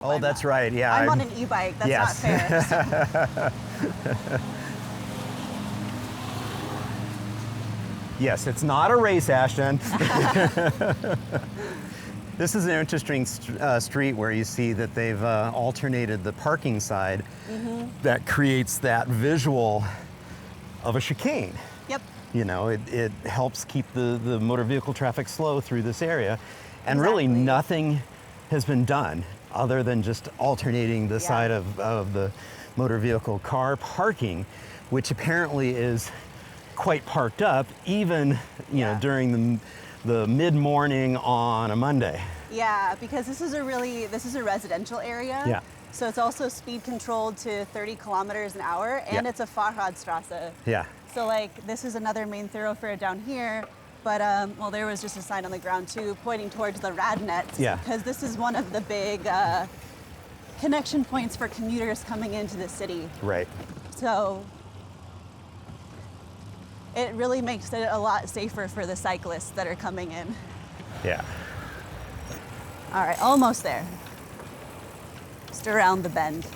Oh, that's right. Yeah. I'm on an e-bike. That's yes. not fair. Yes, it's not a race, Ashton. This is an interesting street where you see that they've alternated the parking side. That creates that visual of a chicane. Yep. You know, it helps keep the motor vehicle traffic slow through this area. And really nothing has been done other than just alternating the side of the motor vehicle car parking, which apparently is quite parked up, even you know during the mid-morning on a Monday. Yeah, because this is a residential area. Yeah. So it's also speed controlled to 30 kilometers an hour, and it's a Fahrradstraße. Yeah. So like this is another main thoroughfare down here, but well, there was just a sign on the ground too pointing towards the Radnetz. Yeah. Because this is one of the big connection points for commuters coming into the city. Right. So it really makes it a lot safer for the cyclists that are coming in. Yeah. All right, almost there. Just around the bend.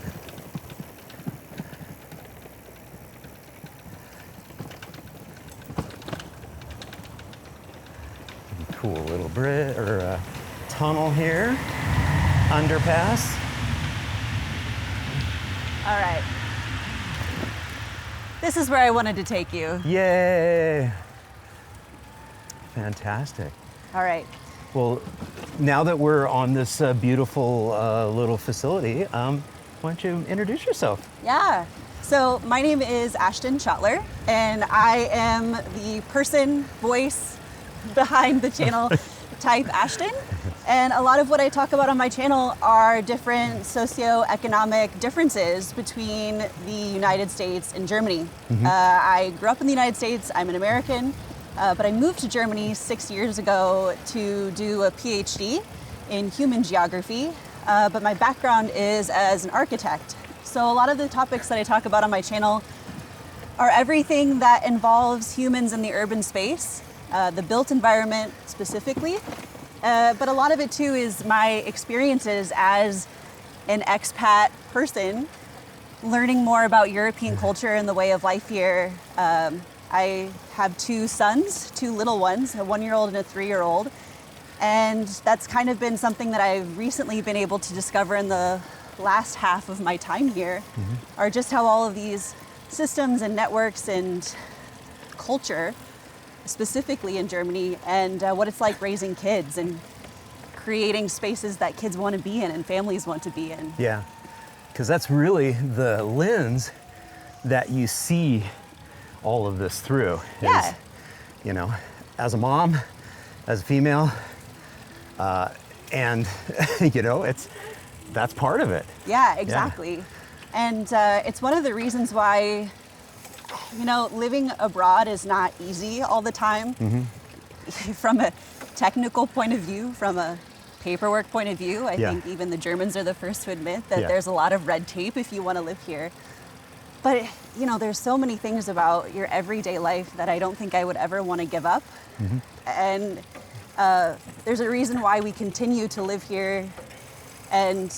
Cool little bridge or tunnel here, underpass. All right. This is where I wanted to take you. Yay! Fantastic. All right. Well, now that we're on this beautiful little facility, why don't you introduce yourself? Yeah. So my name is Ashton Schottler, and I am the voice behind the channel Type Ashton. And a lot of what I talk about on my channel are different socioeconomic differences between the United States and Germany. I grew up in the United States, I'm an American, but I moved to Germany 6 years ago to do a PhD in human geography, but my background is as an architect. So a lot of the topics that I talk about on my channel are everything that involves humans in the urban space, the built environment specifically, but a lot of it too is my experiences as an expat person, learning more about European culture and the way of life here. I have two sons, two little ones, a 1-year-old and a 3-year-old, and that's kind of been something that I've recently been able to discover in the last half of my time here, are just how all of these systems and networks and culture, specifically in Germany, and what it's like raising kids and creating spaces that kids want to be in and families want to be in. Yeah, because that's really the lens that you see all of this through. Yeah. Is, you know, as a mom, as a female, and you know, that's part of it. Yeah, exactly. Yeah. And it's one of the reasons why, you know, living abroad is not easy all the time. From a technical point of view, from a paperwork point of view, I think even the Germans are the first to admit that there's a lot of red tape if you want to live here. But, you know, there's so many things about your everyday life that I don't think I would ever want to give up. And there's a reason why we continue to live here and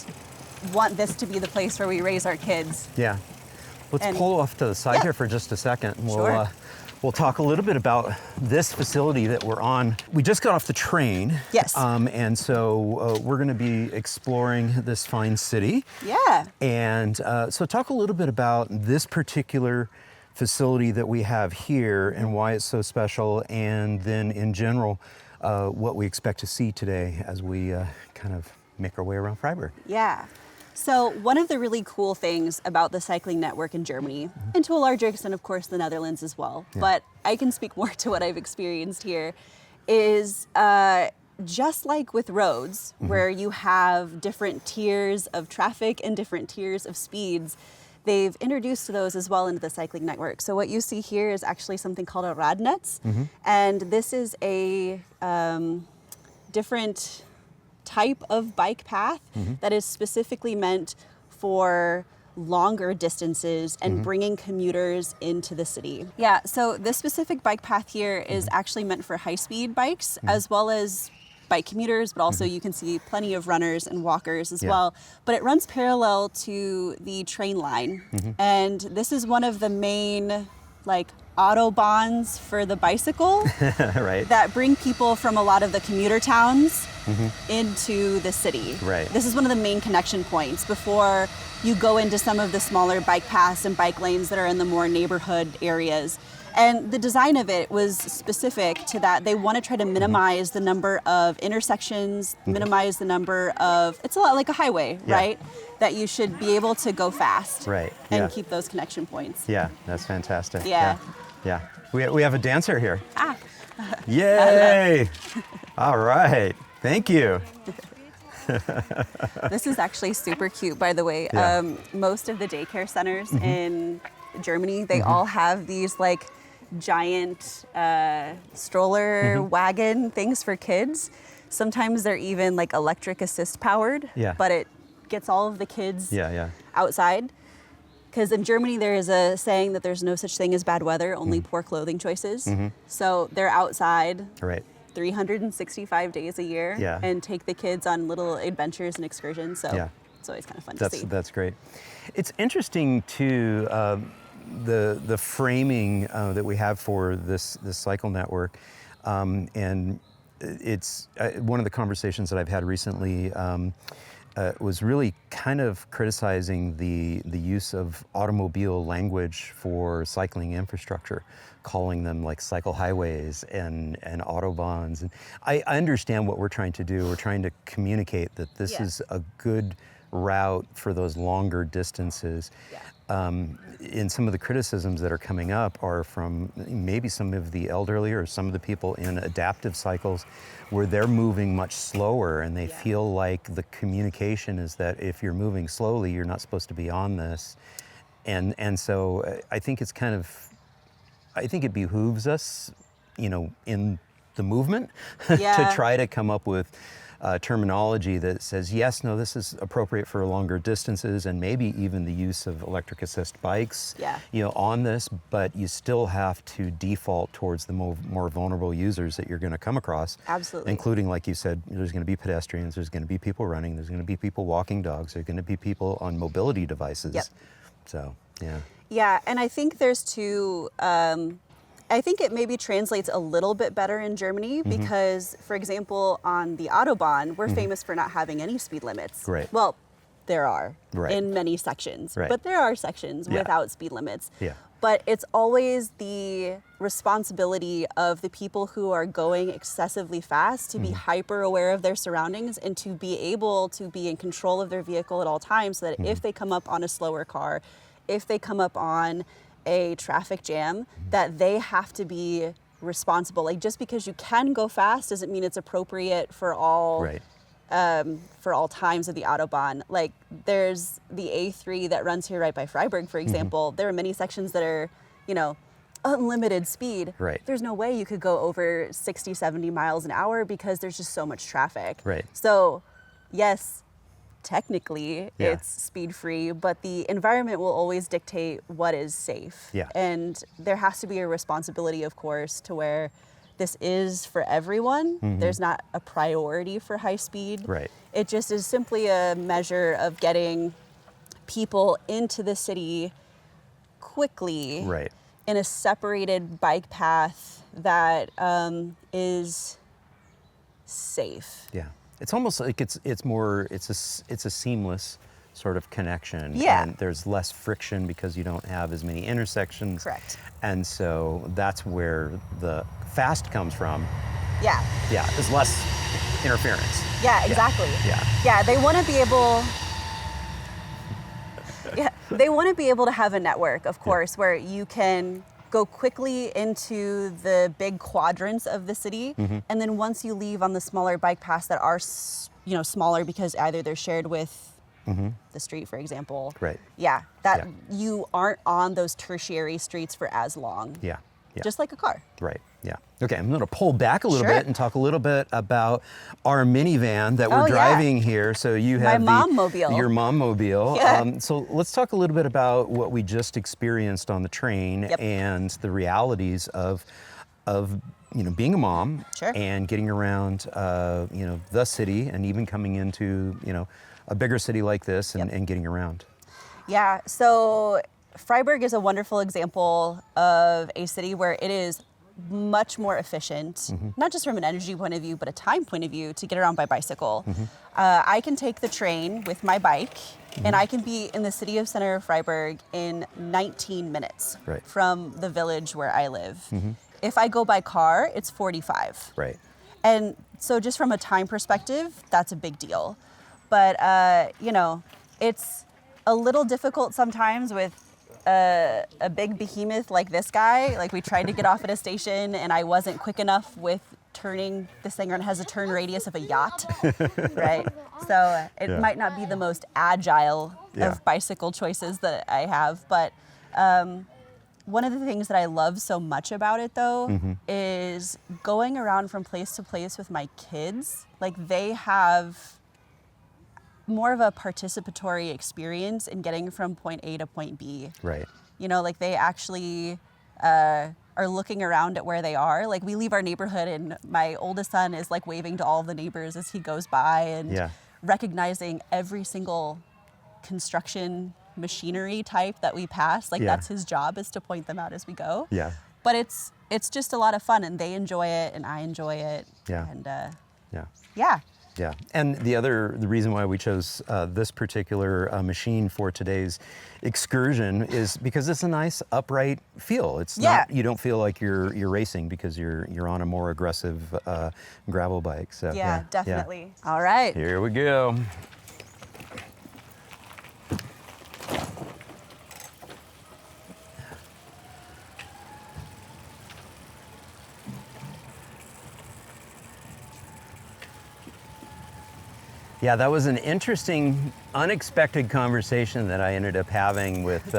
want this to be the place where we raise our kids. Yeah. Let's pull off to the side here for just a second. We'll talk a little bit about this facility that we're on. We just got off the train. Yes. And so we're going to be exploring this fine city. Yeah. And so talk a little bit about this particular facility that we have here and why it's so special, and then in general, what we expect to see today as we kind of make our way around Freiburg. Yeah. So one of the really cool things about the cycling network in Germany, and to a larger extent, of course, the Netherlands as well, but I can speak more to what I've experienced here, is just like with roads, where you have different tiers of traffic and different tiers of speeds, they've introduced those as well into the cycling network. So what you see here is actually something called a Radnetz, and this is a different type of bike path that is specifically meant for longer distances and bringing commuters into the city. Yeah, so this specific bike path here is actually meant for high-speed bikes as well as bike commuters, but also you can see plenty of runners and walkers as Yeah. well. But it runs parallel to the train line. And this is one of the main like autobahns for the bicycle Right. that bring people from a lot of the commuter towns into the city. Right. This is one of the main connection points before you go into some of the smaller bike paths and bike lanes that are in the more neighborhood areas. And the design of it was specific to that. They want to try to minimize the number of intersections, minimize the number of, it's a lot like a highway, Yeah. right? That you should be able to go fast Right. and Yeah. keep those connection points. Yeah, that's fantastic. Yeah. Yeah. We have a dancer here. Ah, Yay! All right. Thank you. this is actually super cute, by the way. Yeah. Most of the daycare centers in Germany, they all have these like giant stroller wagon things for kids. Sometimes they're even like electric assist powered, Yeah. but it gets all of the kids Yeah. outside. Because in Germany, there is a saying that there's no such thing as bad weather, only poor clothing choices. So they're outside Right. 365 days a year Yeah. and take the kids on little adventures and excursions. So Yeah. it's always kind of fun to see. That's great. It's interesting too, the framing that we have for this cycle network, and it's one of the conversations that I've had recently. Was really kind of criticizing the use of automobile language for cycling infrastructure, calling them like cycle highways and autobahns. And I understand what we're trying to do. We're trying to communicate that this Yeah. is a good route for those longer distances. Yeah. And some of the criticisms that are coming up are from maybe some of the elderly or some of the people in adaptive cycles where they're moving much slower and they feel like the communication is that if you're moving slowly, you're not supposed to be on this. And so I think it's kind of, I think it behooves us, in the movement to try to come up with terminology that says, yes, no, this is appropriate for longer distances and maybe even the use of electric assist bikes, on this, but you still have to default towards the more vulnerable users that you're going to come across. Absolutely. Including, like you said, there's going to be pedestrians, there's going to be people running, there's going to be people walking dogs, there's going to be people on mobility devices. Yep. So, yeah. Yeah, and I think there's two, I think it maybe translates a little bit better in Germany because, for example, on the Autobahn, we're famous for not having any speed limits. Right. Well, there are Right. in many sections, Right. but there are sections Yeah. without speed limits. Yeah. But it's always the responsibility of the people who are going excessively fast to be hyper aware of their surroundings and to be able to be in control of their vehicle at all times so that if they come up on a slower car, if they come up on a traffic jam, that they have to be responsible. Like just because you can go fast doesn't mean it's appropriate for all Right. for all times of the Autobahn. Like there's the A3 that runs here right by Freiburg, for example. There are many sections that are, unlimited speed. Right. There's no way you could go over 60, 70 miles an hour because there's just so much traffic. Right. So yes, technically Yeah. it's speed free, but the environment will always dictate what is safe. Yeah. And there has to be a responsibility, of course, to where this is for everyone. There's not a priority for high speed. Right. It just is simply a measure of getting people into the city quickly Right. in a separated bike path that is safe. Yeah, it's almost like it's a seamless sort of connection. Yeah. And there's less friction because you don't have as many intersections. Correct. And so that's where the fast comes from. Yeah. Yeah, there's less interference. Yeah, exactly. Yeah. Yeah, they want to be able. Yeah, they want to be able to have a network, of course, where you can go quickly into the big quadrants of the city, and then once you leave on the smaller bike paths that are, smaller because either they're shared with the street, for example. Right. Yeah, that you aren't on those tertiary streets for as long. Yeah. Yeah. Just like a car. Right. Yeah. Okay, I'm going to pull back a little Sure. bit and talk a little bit about our minivan that we're Oh, yeah. driving here. So you have mom-mobile. your mom-mobile. Yeah. So let's talk a little bit about what we just experienced on the train Yep. and the realities of being a mom Sure. and getting around, the city and even coming into, a bigger city like this and getting around? Yeah, so Freiburg is a wonderful example of a city where it is much more efficient, not just from an energy point of view, but a time point of view to get around by bicycle. I can take the train with my bike and I can be in the city of center of Freiburg in 19 minutes from the village where I live. If I go by car, it's 45. Right. And so just from a time perspective, that's a big deal. But, it's a little difficult sometimes with a big behemoth like this guy. Like we tried to get off at a station and I wasn't quick enough with turning this thing around. It has a turn radius of a yacht, right? So it might not be the most agile of bicycle choices that I have, but one of the things that I love so much about it though is going around from place to place with my kids. Like they have more of a participatory experience in getting from point A to point B. Right. Like they actually are looking around at where they are. Like we leave our neighborhood and my oldest son is like waving to all the neighbors as he goes by and recognizing every single construction machinery type that we pass. Like that's his job, is to point them out as we go. Yeah. But it's just a lot of fun and they enjoy it and I enjoy it. Yeah. And Yeah. And the reason why we chose this particular machine for today's excursion is because it's a nice upright feel. It's not, you don't feel like you're racing because you're on a more aggressive gravel bike. So definitely. Yeah. All right. Here we go. Yeah, that was an interesting, unexpected conversation that I ended up having with,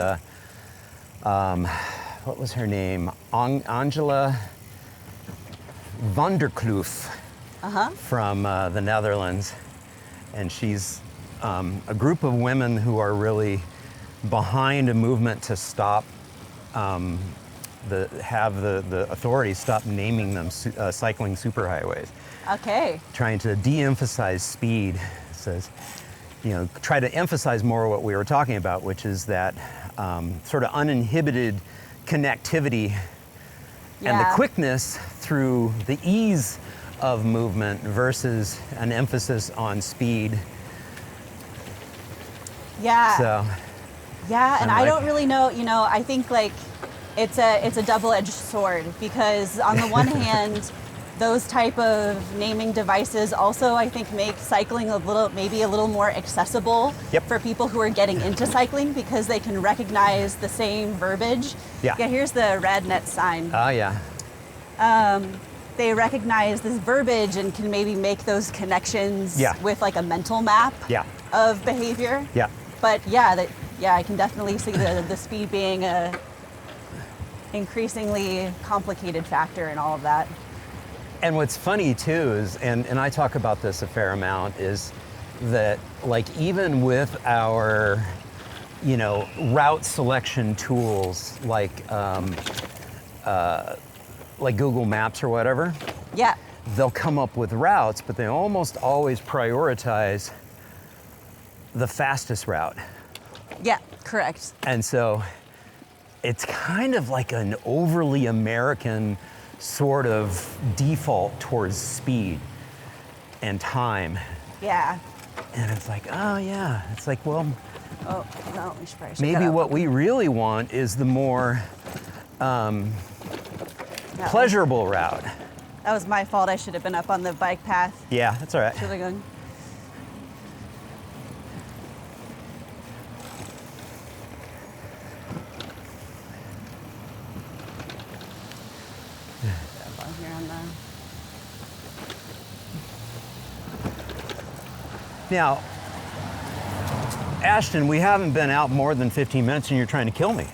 what was her name? Angela van der Kloof from the Netherlands. And she's a group of women who are really behind a movement to stop, have the authorities stop naming them cycling superhighways. Okay. Trying to de-emphasize speed. It says, try to emphasize more what we were talking about, which is that sort of uninhibited connectivity and the quickness through the ease of movement versus an emphasis on speed. Yeah. So. Yeah, and I don't really know, I think like it's a double-edged sword because on the one hand, those type of naming devices also, I think, make cycling maybe a little more accessible for people who are getting into cycling because they can recognize the same verbiage. Yeah, here's the RadNet sign. Oh, yeah. They recognize this verbiage and can maybe make those connections with like a mental map of behavior. Yeah. But I can definitely see the speed being a increasingly complicated factor in all of that. And what's funny too is, and I talk about this a fair amount, is that like even with our, route selection tools like Google Maps or whatever, they'll come up with routes, but they almost always prioritize the fastest route. Yeah, correct. And so it's kind of like an overly American sort of default towards speed and time. Yeah. And it's like, oh yeah. It's like, well, oh no, we should probably maybe what we really want is the more pleasurable route. That was my fault. I should have been up on the bike path. Yeah, that's all right. Should have gone. Now, Ashton, we haven't been out more than 15 minutes and you're trying to kill me.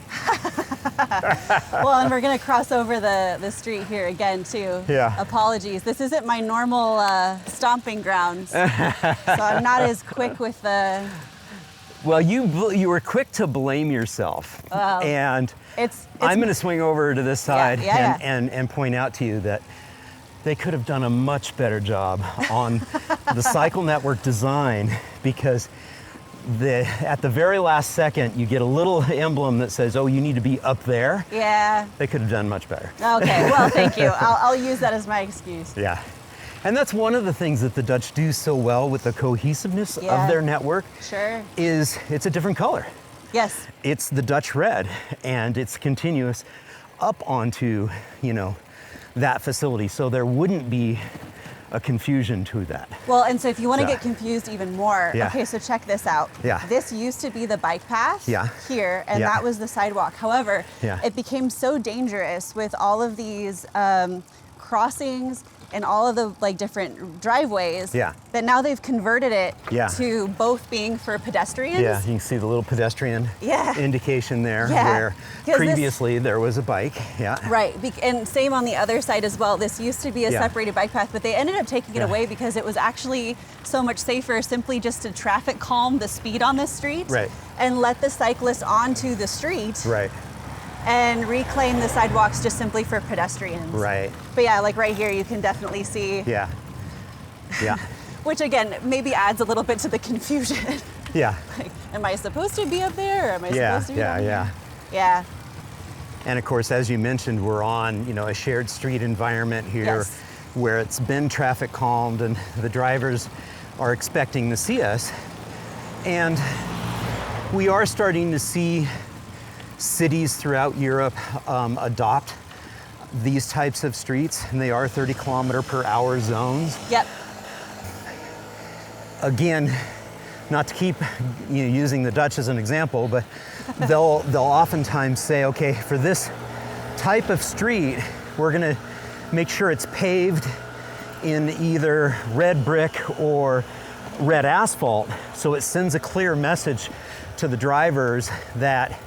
Well, and we're going to cross over the street here again, too. Yeah. Apologies. This isn't my normal stomping grounds, so I'm not as quick with the... Well, you were quick to blame yourself. Well, and it's I'm going to swing over to this side yeah. and point out to you that they could have done a much better job on the cycle network design, because at the very last second, you get a little emblem that says, oh, you need to be up there. Yeah. They could have done much better. Okay, well, thank you. I'll use that as my excuse. Yeah. And that's one of the things that the Dutch do so well with the cohesiveness of their network. Sure. Is it's a different color. Yes. It's the Dutch red, and it's continuous up onto, that facility. So there wouldn't be a confusion to that. Well, and so if you want to get confused even more, okay, so check this out. Yeah. This used to be the bike path here, and Yeah. that was the sidewalk. However, it became so dangerous with all of these crossings and all of the different driveways that now they've converted it to both being for pedestrians. Yeah, you can see the little pedestrian indication there where previously there was a bike. Yeah. Right, and same on the other side as well. This used to be a separated bike path, but they ended up taking it away because it was actually so much safer simply just to traffic calm the speed on this street and let the cyclists onto the street. Right. And reclaim the sidewalks just simply for pedestrians. Right. But yeah, like right here, you can definitely see. Yeah. Yeah. Which again, maybe adds a little bit to the confusion. Yeah. Like, am I supposed to be up there, or am I supposed to be down here? Yeah. And of course, as you mentioned, we're on, a shared street environment here where it's been traffic calmed and the drivers are expecting to see us. And we are starting to see cities throughout Europe adopt these types of streets, and they are 30-kilometer-per-hour zones. Yep. Again, not to keep using the Dutch as an example, but they'll oftentimes say, okay, for this type of street, we're going to make sure it's paved in either red brick or red asphalt, so it sends a clear message to the drivers that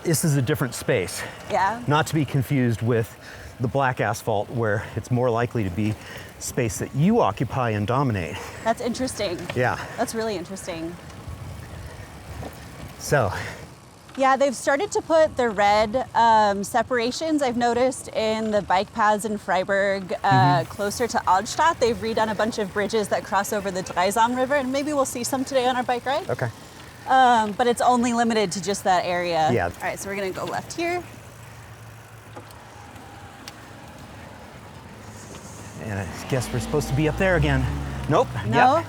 this is a different space. Yeah. Not to be confused with the black asphalt, where it's more likely to be space that you occupy and dominate. That's interesting. Yeah. That's really interesting. So. Yeah, they've started to put the red separations, I've noticed, in the bike paths in Freiburg, closer to Altstadt. They've redone a bunch of bridges that cross over the Dreisam River, and maybe we'll see some today on our bike ride. Okay. But it's only limited to just that area. Yeah. All right, so we're gonna go left here. And I guess we're supposed to be up there again. Nope. No?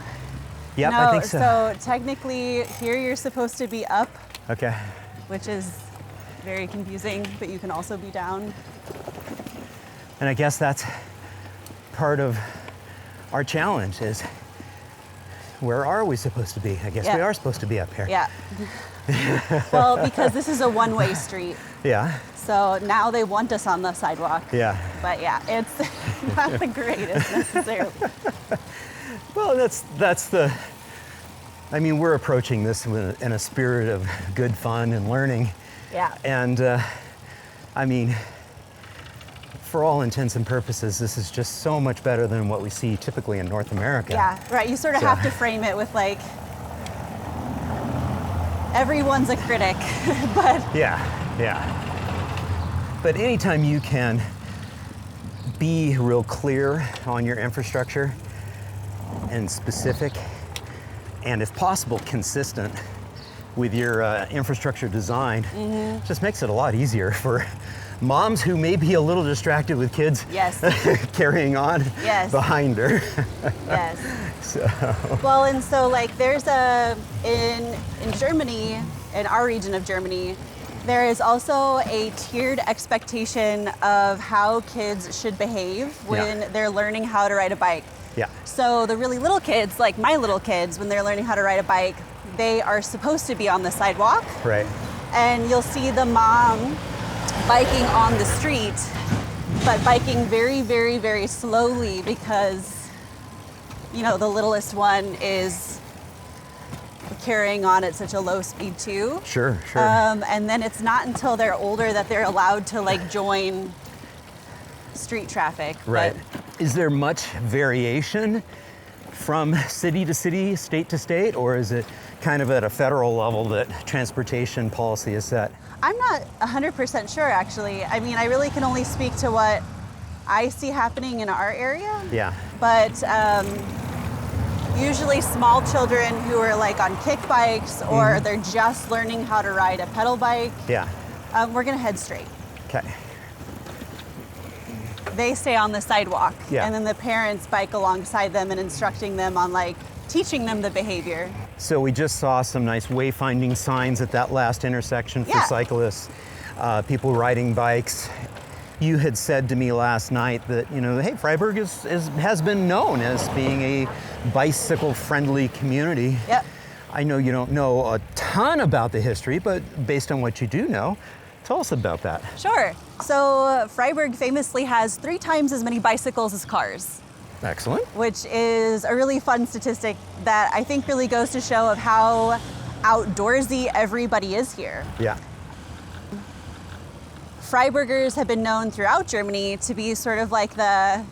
Yep, no, I think so. So technically here you're supposed to be up. Okay. Which is very confusing, but you can also be down. And I guess that's part of our challenge is, where are we supposed to be? I guess we are supposed to be up here. Yeah. Well, because this is a one-way street. Yeah. So now they want us on the sidewalk. Yeah. But yeah, it's not the greatest necessarily. Well, we're approaching this in a spirit of good fun and learning. Yeah. And for all intents and purposes, this is just so much better than what we see typically in North America. Yeah, right. You sort of have to frame it with everyone's a critic, but. Yeah. But anytime you can be real clear on your infrastructure and specific, and if possible, consistent with your infrastructure design, just makes it a lot easier for moms who may be a little distracted with kids carrying on behind her. Yes. So. Well, and so there's in Germany, in our region of Germany, there is also a tiered expectation of how kids should behave when they're learning how to ride a bike. Yeah. So the really little kids, like my little kids, when they're learning how to ride a bike, they are supposed to be on the sidewalk. Right. And you'll see the mom biking on the street, but biking very, very, very slowly because, the littlest one is carrying on at such a low speed too. Sure. And then it's not until they're older that they're allowed to join street traffic. Right. Is there much variation from city to city, state to state, or is it kind of at a federal level that transportation policy is set? I'm not 100% sure, actually. I really can only speak to what I see happening in our area. Yeah. But usually small children who are like on kick bikes or they're just learning how to ride a pedal bike. Yeah. We're gonna head straight. Okay. They stay on the sidewalk, Yeah. and then the parents bike alongside them and instructing them on like teaching them the behavior. So we just saw some nice wayfinding signs at that last intersection for Yeah. cyclists, people riding bikes. You had said to me last night that, hey, Freiburg has been known as being a bicycle-friendly community. Yep. I know you don't know a ton about the history, but based on what you do know, tell us about that. Sure. So Freiburg famously has 3 times as many bicycles as cars, Excellent. which is a really fun statistic that I think really goes to show of how outdoorsy everybody is here. Yeah. Freiburgers have been known throughout Germany to be sort of like the,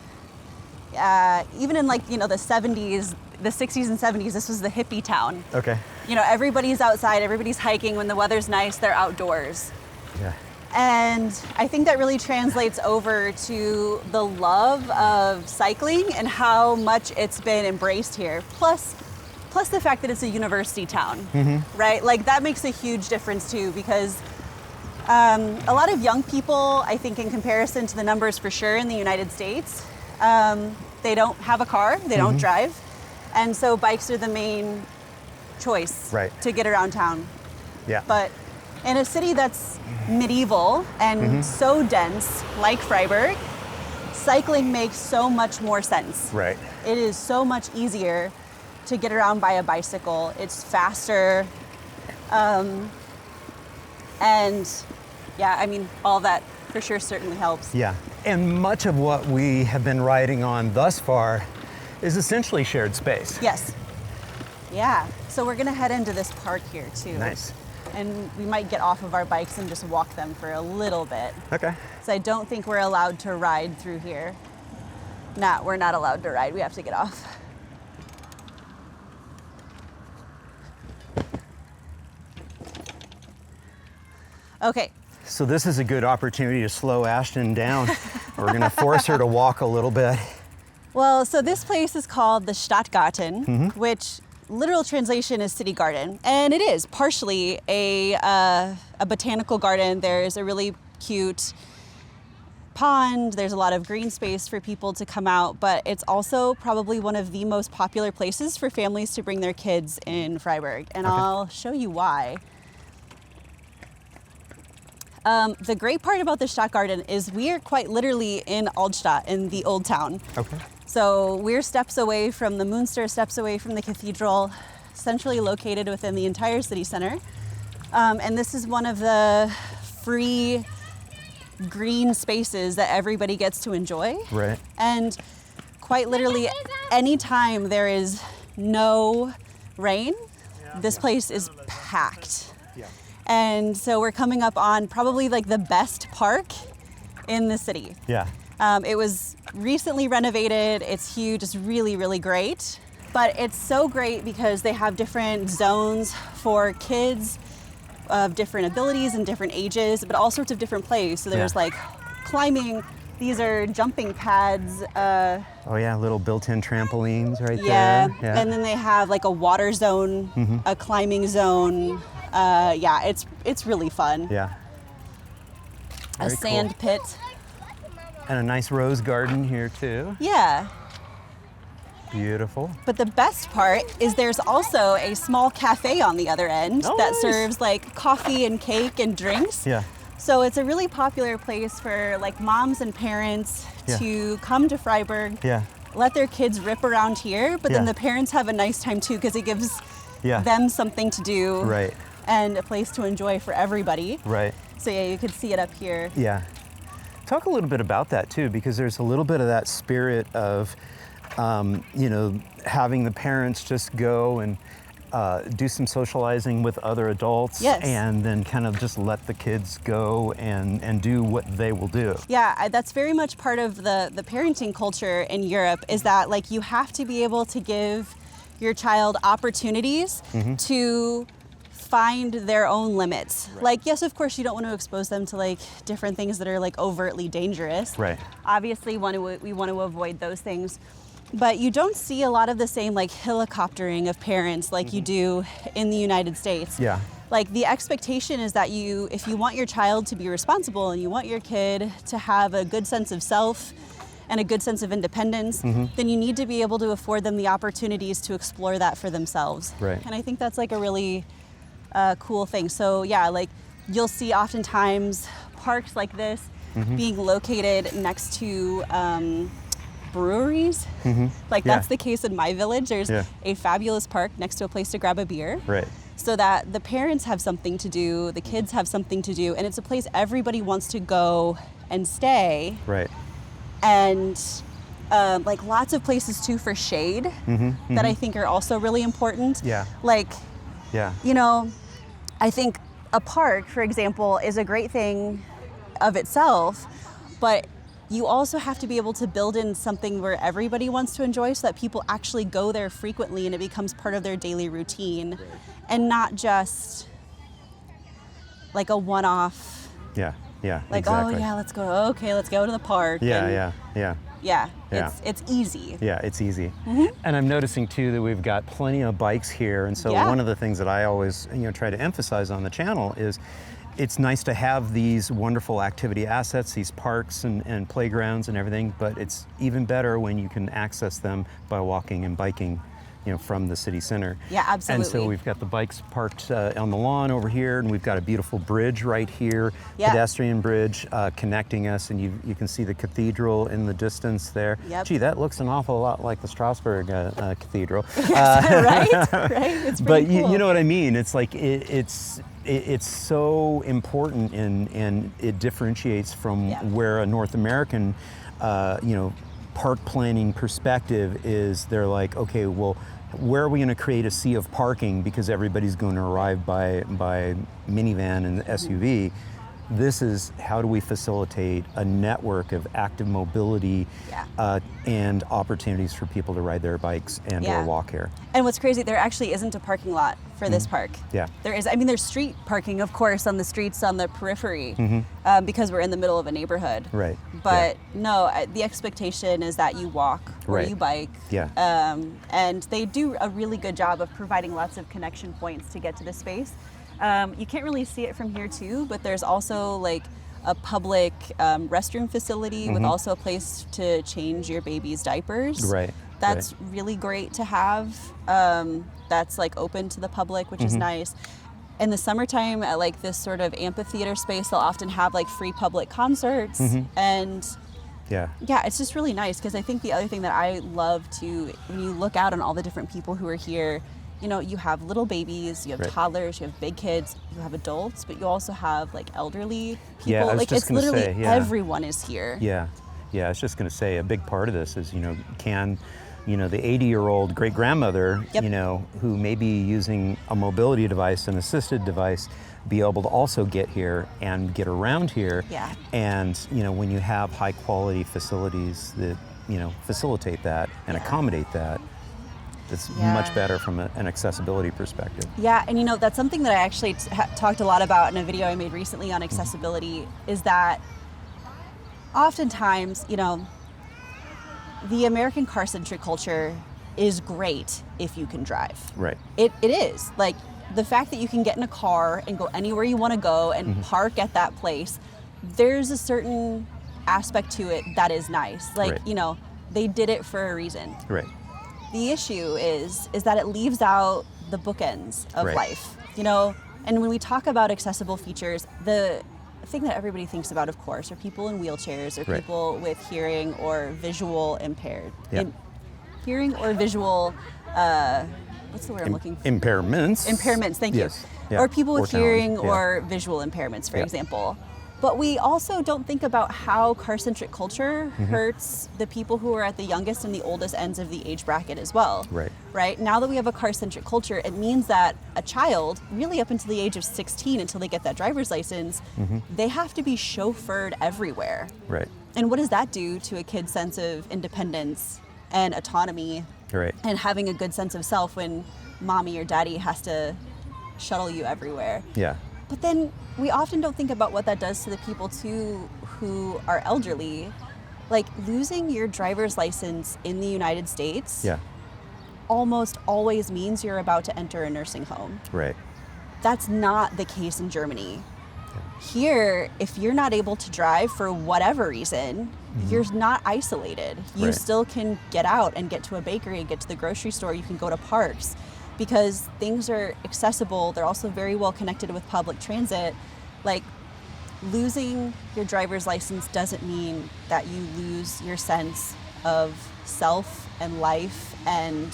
even in like, the 70s, the 60s and 70s, this was the hippie town. Okay. Everybody's outside, everybody's hiking. When the weather's nice, they're outdoors. Yeah. And I think that really translates over to the love of cycling and how much it's been embraced here. Plus the fact that it's a university town, right? Like that makes a huge difference too, because a lot of young people, I think in comparison to the numbers for sure in the United States, they don't have a car, they don't drive. And so bikes are the main choice to get around town. Yeah. But in a city that's medieval and so dense, like Freiburg, cycling makes so much more sense. Right. It is so much easier to get around by a bicycle. It's faster. And yeah, I mean, all that for sure certainly helps. Yeah. And much of what we have been riding on thus far is essentially shared space. Yes. Yeah. So we're gonna head into this park here too. Nice. And we might get off of our bikes and just walk them for a little bit. Okay. So I don't think we're allowed to ride through here. Nah, we're not allowed to ride. We have to get off. Okay. So this is a good opportunity to slow Ashton down. We're going to force her to walk a little bit. Well, so this place is called the Stadtgarten, which literal translation is city garden. And it is partially a botanical garden. There's a really cute pond. There's a lot of green space for people to come out, but it's also probably one of the most popular places for families to bring their kids in Freiburg. And I'll show you why. The great part about the Stadtgarten is we are quite literally in Altstadt, in the old town. Okay. So we're steps away from the Münster, steps away from the cathedral, centrally located within the entire city center. And this is one of the free green spaces that everybody gets to enjoy. Right. And quite literally, anytime there is no rain, this place is packed. Yeah. And so we're coming up on probably like the best park in the city. Yeah. It was recently renovated. It's huge. It's really, really great. But it's so great because they have different zones for kids of different abilities and different ages, but all sorts of different plays. So there's like climbing. These are jumping pads. Oh yeah, little built-in trampolines right there. Yeah. And then they have like a water zone, a climbing zone. Yeah, it's really fun. Yeah. A Very sand cool. pit. And a nice rose garden here too. Yeah. Beautiful. But the best part is there's also a small cafe on the other end that nice. serves like coffee and cake and drinks. Yeah. So it's a really popular place for like moms and parents to come to Freiburg, Yeah. let their kids rip around here, but then Yeah. the parents have a nice time too because it gives Yeah. them something to do Right. and a place to enjoy for everybody. Right. So yeah, you could see it up here. Yeah. Talk a little bit about that too, because there's a little bit of that spirit of, having the parents just go and do some socializing with other adults, Yes. and then kind of just let the kids go and do what they will do. Yeah, that's very much part of the parenting culture in Europe is that like you have to be able to give your child opportunities to find their own limits. Like, yes, of course, you don't want to expose them to like different things that are like overtly dangerous. Right. Obviously, we want to avoid those things. But you don't see a lot of the same like helicoptering of parents like you do in the United States. Yeah. Like the expectation is that if you want your child to be responsible and you want your kid to have a good sense of self and a good sense of independence, then you need to be able to afford them the opportunities to explore that for themselves. Right. And I think that's like a really cool thing. So yeah, like you'll see oftentimes parks like this being located next to breweries. Like that's the case in my village. There's a fabulous park next to a place to grab a beer. Right. So that the parents have something to do, the kids have something to do, and it's a place everybody wants to go and stay. Right. And like lots of places too for shade that I think are also really important. Yeah. Like, Yeah. you know, I think a park, for example, is a great thing of itself, but you also have to be able to build in something where everybody wants to enjoy so that people actually go there frequently and it becomes part of their daily routine and not just like a one-off. Yeah. Yeah. Like, exactly. oh yeah, let's go to the park. Yeah. And Yeah. It's easy. Yeah, it's easy. And I'm noticing too that we've got plenty of bikes here. And so Yeah. one of the things that I always try to emphasize on the channel is it's nice to have these wonderful activity assets, these parks and playgrounds and everything, but it's even better when you can access them by walking and biking from the city center. Yeah, absolutely. And so we've got the bikes parked on the lawn over here, and we've got a beautiful bridge right here, pedestrian bridge connecting us, and you can see the cathedral in the distance there. Yep. Gee, that looks an awful lot like the Strasbourg Cathedral. Right? It's But pretty cool. you know what I mean? It's like it's so important, and it differentiates from where a North American, park planning perspective is. They're like, okay, well, where are we going to create a sea of parking because everybody's going to arrive by minivan and SUV? This is how do we facilitate a network of active mobility and opportunities for people to ride their bikes and or walk here. And what's crazy, there actually isn't a parking lot for this park. Yeah. There is, there's street parking, of course, on the streets on the periphery because we're in the middle of a neighborhood. Right. But no, the expectation is that you walk or you bike. Yeah. And they do a really good job of providing lots of connection points to get to the space. You can't really see it from here too, but there's also like a public restroom facility with also a place to change your baby's diapers. Right. That's really great to have. That's like open to the public, which is nice. In the summertime at like this sort of amphitheater space, they'll often have like free public concerts and yeah, it's just really nice because I think the other thing that I love to, when you look out on all the different people who are here, you have little babies, you have toddlers, you have big kids, you have adults, but you also have like elderly people. Yeah, I was like just it's literally say, everyone is here. Yeah, I was just going to say a big part of this is, can the 80-year-old great-grandmother, who may be using a mobility device, an assisted device, be able to also get here and get around here. Yeah. And, when you have high-quality facilities that, facilitate that and accommodate that, it's much better from an accessibility perspective. Yeah, and that's something that I actually talked a lot about in a video I made recently on accessibility, is that oftentimes, the American car-centric culture is great if you can drive. Right. It is. Like, the fact that you can get in a car and go anywhere you want to go and park at that place, there's a certain aspect to it that is nice. Like, they did it for a reason. Right. The issue is that it leaves out the bookends of life, and when we talk about accessible features, the thing that everybody thinks about, of course, are people in wheelchairs or people with hearing or visual impaired. Hearing or visual, what's the word I'm looking for? Impairments. Impairments, thank you. Yeah. Or people with hearing challenge. or visual impairments, for example. But we also don't think about how car-centric culture hurts the people who are at the youngest and the oldest ends of the age bracket as well. Right? Now that we have a car-centric culture, it means that a child, really up until the age of 16, until they get that driver's license, they have to be chauffeured everywhere. Right. And what does that do to a kid's sense of independence and autonomy and having a good sense of self when mommy or daddy has to shuttle you everywhere. Yeah. But then we often don't think about what that does to the people too who are elderly. Like losing your driver's license in the United States Yeah. almost always means you're about to enter a nursing home. Right. That's not the case in Germany. Here, if you're not able to drive for whatever reason, you're not isolated. You Right. still can get out and get to a bakery, get to the grocery store, you can go to parks because things are accessible. They're also very well connected with public transit. Like losing your driver's license doesn't mean that you lose your sense of self and life and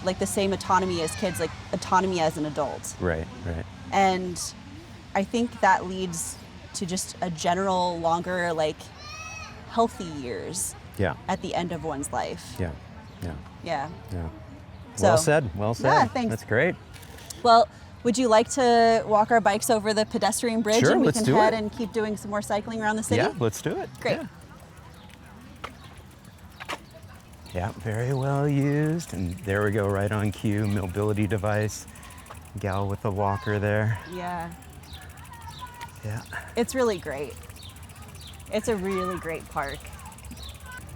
like the same autonomy as kids, like autonomy as an adult. Right. Right. And I think that leads to just a general longer, like healthy years Yeah. at the end of one's life. Yeah. Yeah. Yeah. Yeah. So- Well said. Well said. Yeah, thanks. That's great. Well, would you like to walk our bikes over the pedestrian bridge Sure, and we let's can do head it. and keep doing some more cycling around the city? Yeah, let's do it. Great. Yeah. Yeah, very well used. And there we go, right on cue, mobility device. Gal with the walker there. Yeah. Yeah. It's really great. It's a really great park.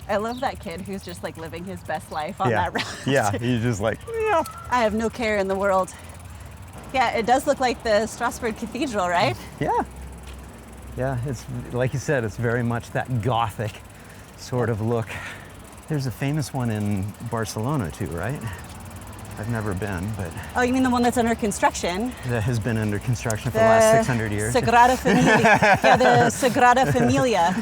I love that kid who's just like living his best life on Yeah. that route. Yeah, he's just like, yeah. I have no care in the world. Yeah, it does look like the Strasbourg Cathedral, right? Yeah. Yeah, it's like you said, it's very much that Gothic sort of look. There's a famous one in Barcelona too, right? I've never been, but Oh, you mean the one that's under construction? that has been under construction for the last 600 years. Sagrada Familia. Yeah, the Sagrada Familia.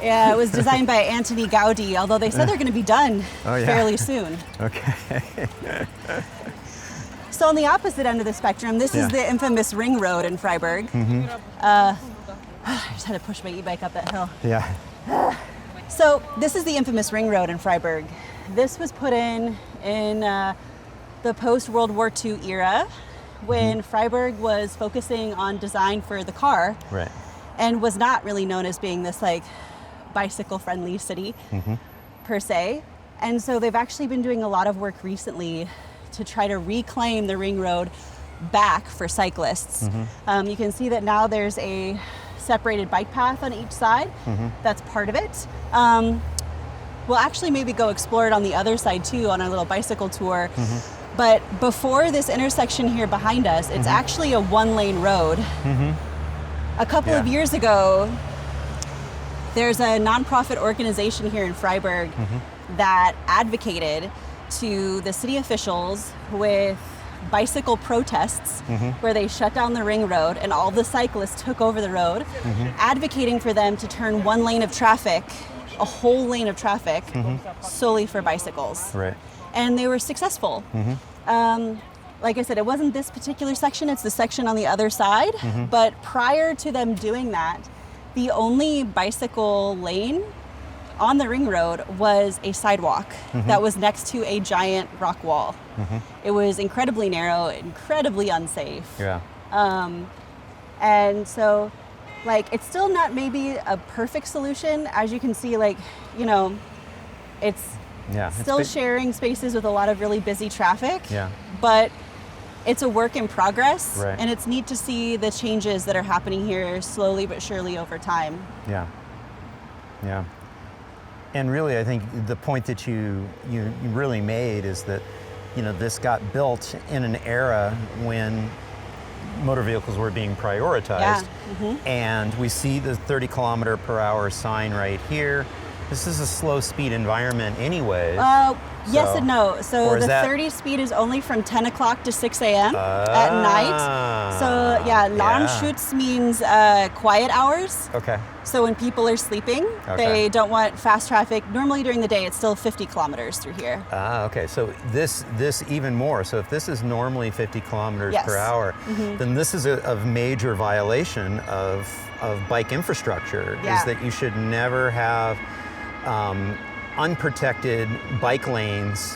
Yeah, it was designed by Antoni Gaudi, although they said they're going to be done Oh, yeah. fairly soon. Okay. So on the opposite end of the spectrum, this Yeah. is the infamous Ring Road in Freiburg. I just had to push my e-bike up that hill. Yeah. So this is the infamous Ring Road in Freiburg. This was put in the post-World War II era when Freiburg was focusing on design for the car Right. and was not really known as being this like bicycle-friendly city per se. And so they've actually been doing a lot of work recently to try to reclaim the Ring Road back for cyclists. You can see that now there's a separated bike path on each side. That's part of it. We'll actually maybe go explore it on the other side too on our little bicycle tour. But before this intersection here behind us, it's actually a one-lane road. A couple of Yeah. years ago, there's a nonprofit organization here in Freiburg that advocated to the city officials with bicycle protests where they shut down the ring road and all the cyclists took over the road, advocating for them to turn one lane of traffic, a whole lane of traffic, solely for bicycles. Right. And they were successful. Like I said, it wasn't this particular section, it's the section on the other side. But prior to them doing that, the only bicycle lane on the ring road was a sidewalk that was next to a giant rock wall. It was incredibly narrow, incredibly unsafe. Yeah. And so, like, it's still not maybe a perfect solution. As you can see, like, you know, it's Yeah. it's still big- sharing spaces with a lot of really busy traffic. Yeah. But it's a work in progress. Right. And it's neat to see the changes that are happening here slowly but surely over time. Yeah. Yeah. And really, I think the point that you really made is that, you know, this got built in an era when motor vehicles were being prioritized. Yeah. And we see the 30 kilometer per hour sign right here. This is a slow speed environment anyways. Yes So- and no. So or is the that- 30 speed is only from 10 o'clock to 6 a.m. at night. So yeah, Lärmschutz means quiet hours. Okay. So when people are sleeping, Okay. they don't want fast traffic. Normally during the day, it's still 50 kilometers through here. Okay. So this even more. So if this is normally 50 kilometers Yes. per hour, then this is a major violation of bike infrastructure. Yeah. Is that you should never have unprotected bike lanes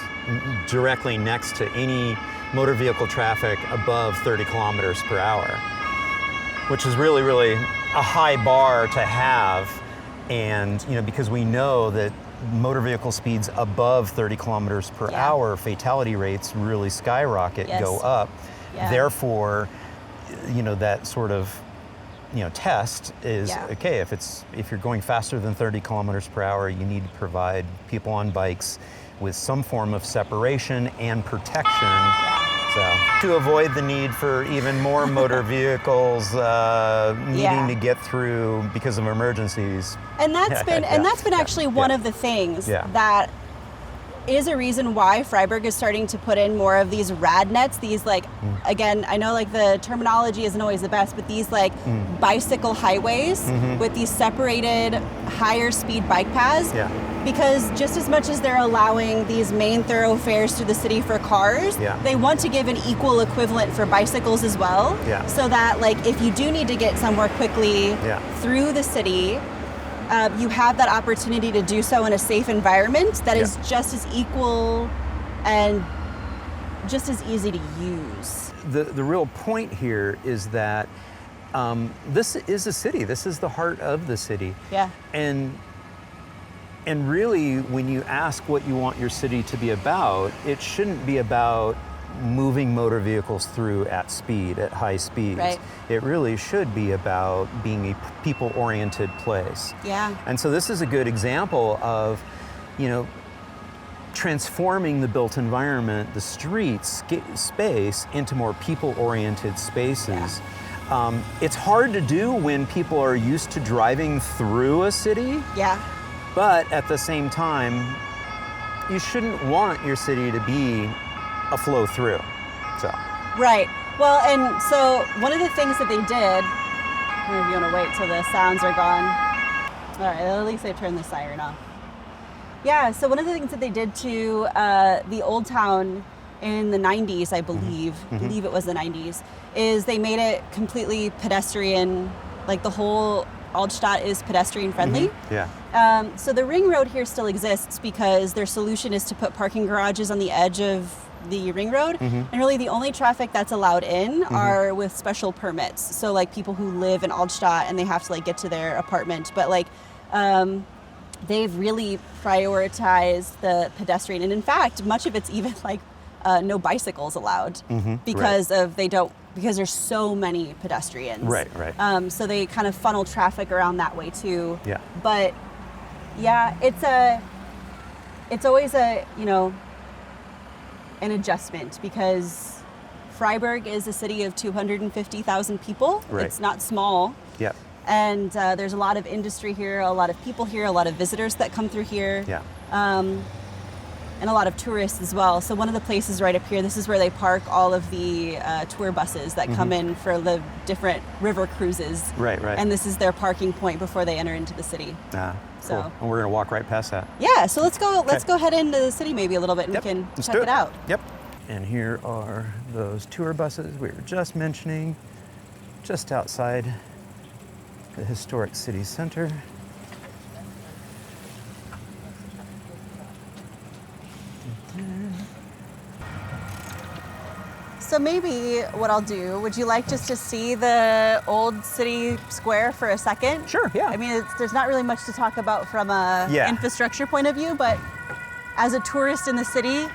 directly next to any motor vehicle traffic above 30 kilometers per hour, which is really, really a high bar to have. And, you know, because we know that motor vehicle speeds above 30 kilometers per Yeah. hour, fatality rates really skyrocket, Yes. go up. Yeah. Therefore, that sort of test is okay. If you're going faster than 30 kilometers per hour, you need to provide people on bikes with some form of separation and protection. So to avoid the need for even more motor vehicles needing to get through because of emergencies. And that's been actually one of the things that is a reason why Freiburg is starting to put in more of these rad nets. These again, I know like the terminology isn't always the best, but these like bicycle highways with these separated higher speed bike paths. Yeah. Because just as much as they're allowing these main thoroughfares through the city for cars, they want to give an equal equivalent for bicycles as well. Yeah. So that like if you do need to get somewhere quickly through the city, you have that opportunity to do so in a safe environment that is just as equal and just as easy to use. The real point here is that this is a city. This is the heart of the city. Yeah. And really, when you ask what you want your city to be about, it shouldn't be about moving motor vehicles through at high speeds. Right. It really should be about being a people-oriented place. Yeah. And so this is a good example of, transforming the built environment, the streets, space, into more people-oriented spaces. Yeah. It's hard to do when people are used to driving through a city. Yeah. But at the same time, you shouldn't want your city to be a flow through. So. Right. Well, and so one of the things that they did, I don't know if you want to wait till the sounds are gone. All right, at least I turned the siren off. Yeah, so one of the things that they did to the Old Town in the 90s, I believe, believe it was the 90s, is they made it completely pedestrian, like the whole Altstadt is pedestrian friendly. Yeah. So the ring road here still exists because their solution is to put parking garages on the edge of the ring road. And really the only traffic that's allowed in are with special permits. So like people who live in Altstadt and they have to like get to their apartment. But like they've really prioritized the pedestrian. And in fact, much of it's even like no bicycles allowed because because there's so many pedestrians. Right. So they kind of funnel traffic around that way too. Yeah. But yeah, it's always an adjustment because Freiburg is a city of 250,000 people. Right. It's not small. Yeah. And there's a lot of industry here, a lot of people here, a lot of visitors that come through here. Yeah. And a lot of tourists as well. So one of the places right up here, this is where they park all of the tour buses that come in for the different river cruises. Right. And this is their parking point before they enter into the city. Cool. So. And we're gonna walk right past that. Yeah, so let's go head into the city maybe a little bit and we can check it out. Yep. And here are those tour buses we were just mentioning, just outside the historic city center. So maybe what I'll do, would you like just to see the old city square for a second? Sure, yeah. I mean, there's not really much to talk about from a infrastructure point of view, but as a tourist in the city,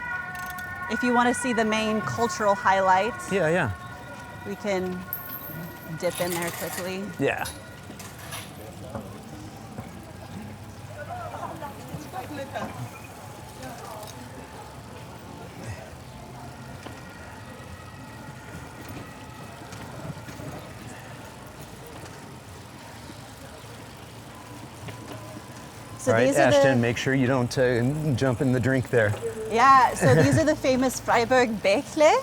if you want to see the main cultural highlights, we can dip in there quickly. Yeah. So all right, these are Ashton, make sure you don't jump in the drink there. Yeah, so these are the famous Freiburg Bächle.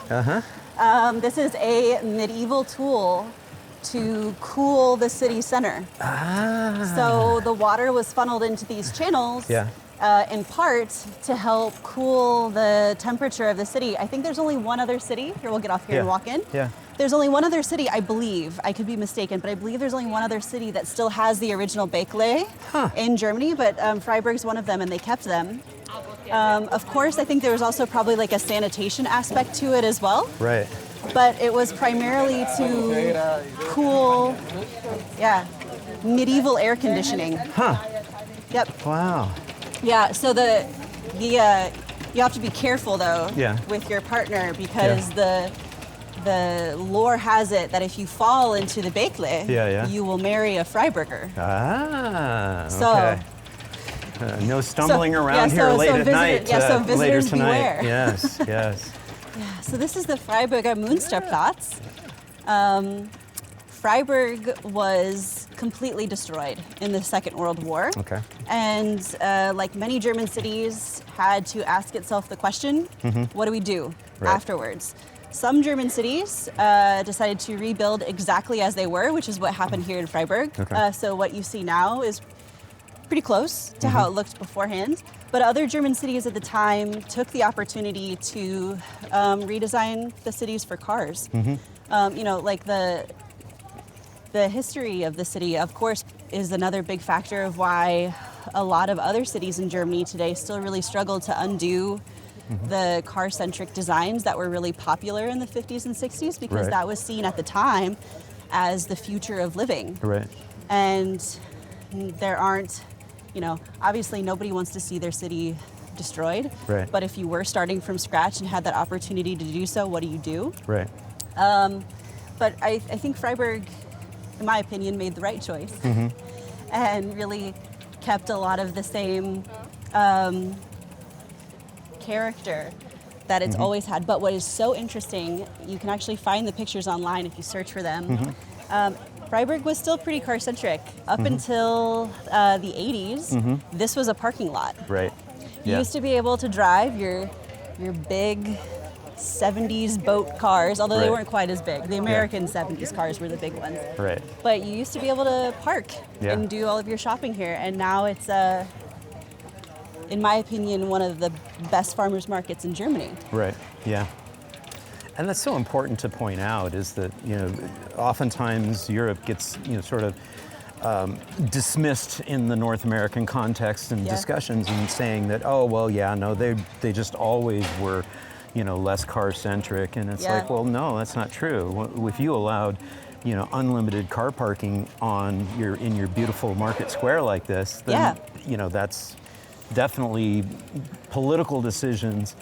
This is a medieval tool to cool the city center. So the water was funneled into these channels in part to help cool the temperature of the city. I think there's only one other city. Here, we'll get off here and walk in. Yeah. There's only one other city, I believe. I could be mistaken, but I believe there's only one other city that still has the original Bächle in Germany, but Freiburg's one of them, and they kept them. Of course, I think there was also probably like a sanitation aspect to it as well. Right. But it was primarily to cool, medieval air conditioning. Yep. Wow. Yeah, so you have to be careful though with your partner because the lore has it that if you fall into the Bekle, you will marry a Freiburger. Ah, So, okay. No stumbling around here late at night. So later visitors tonight. beware. Yes, yes. Yeah, so this is the Freiburger Münsterplatz. Freiburg was completely destroyed in the Second World War. Okay. And like many German cities, had to ask itself the question, what do we do afterwards? Some German cities decided to rebuild exactly as they were, which is what happened here in Freiburg. Okay. So what you see now is pretty close to how it looked beforehand. But other German cities at the time took the opportunity to redesign the cities for cars. You know, like the history of the city, of course, is another big factor of why a lot of other cities in Germany today still really struggle to undo the car-centric designs that were really popular in the 50s and 60s, because that was seen at the time as the future of living. Right. And there aren't, you know, obviously nobody wants to see their city destroyed. Right. But if you were starting from scratch and had that opportunity to do so, what do you do? Right. But I think Freiburg, in my opinion, made the right choice and really kept a lot of the same character that it's always had. But what is so interesting, you can actually find the pictures online if you search for them. Freiburg was still pretty car-centric. Up until the 80s, this was a parking lot. Right. You used to be able to drive your big 70s boat cars, although they weren't quite as big. The American 70s cars were the big ones. Right. But you used to be able to park and do all of your shopping here. And now it's, in my opinion, one of the best farmers markets in Germany. Right, yeah. And that's so important to point out, is that, you know, oftentimes Europe gets, you know, sort of dismissed in the North American context and discussions, and saying that, oh, well, yeah, no, they just always were, you know, less car-centric. And it's like, well, no, that's not true. If you allowed, you know, unlimited car parking in your beautiful market square like this, then, you know, that's definitely political decisions,